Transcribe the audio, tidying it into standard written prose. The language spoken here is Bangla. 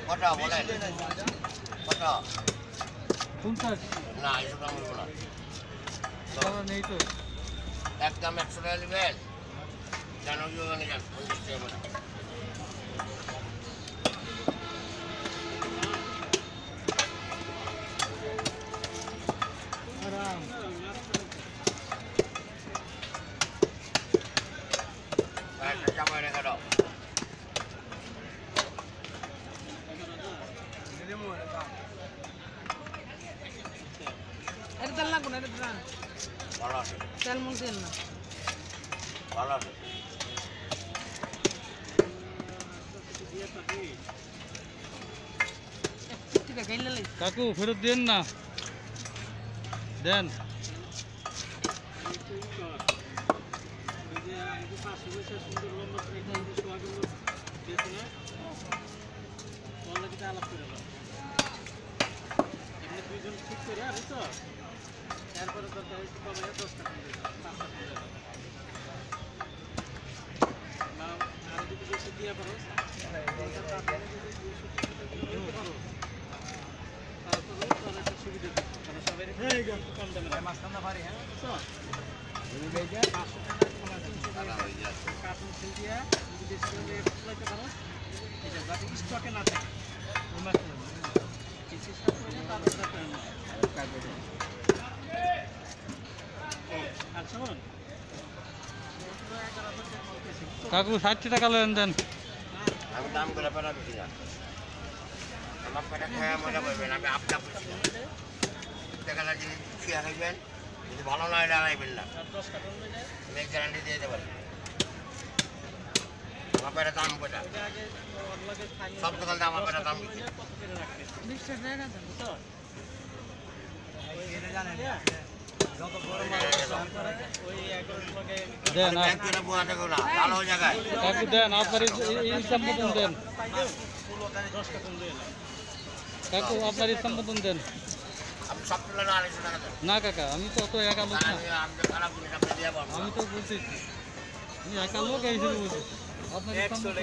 কটা বলেন কটা 50 না এসব দাম বলবো না নেই তো একদম 100 টাকা নেবেন জানো কি ওখানে যান 50 টাকা বলে আরাম একটা চাপাই রেখে দাও এটা তেল লাগবে না এটা দাও ভালো আছে তেল মন তেল না ভালো আছে ঠিক আছে গাইলে লাই কাকু ফেরত দেন না দেন কাকু 60 টাকা লেন দেন আমি দাম করে পেটা বেশি না আমার পেটা খেয়ে মজা পাবেন আমি আপনা বুঝি না টাকা যদি খেয়ে খাইবেন যদি ভালো না এটা আনাইবেন না আমি গ্যারান্টি দিয়ে দিতে পারি আমার পেটা দাম কটা সব দোকানটা আমার পেটা দাম বেশি 20 টাকা দাও দেন ভালো জায়গায় কাকু দেন আপনার সম্বোধন দেন কাকু আপনার সম্বোধন দেন আপনি সব তুলে না 250 টাকা দেন না কাকা আমি তো অত একা লোক না আমি তো খারাপ জিনিস আপনি দিয়ে পারবো আমি তো বলছি আমি একা লোক এই হিসেবে বলছি আপনার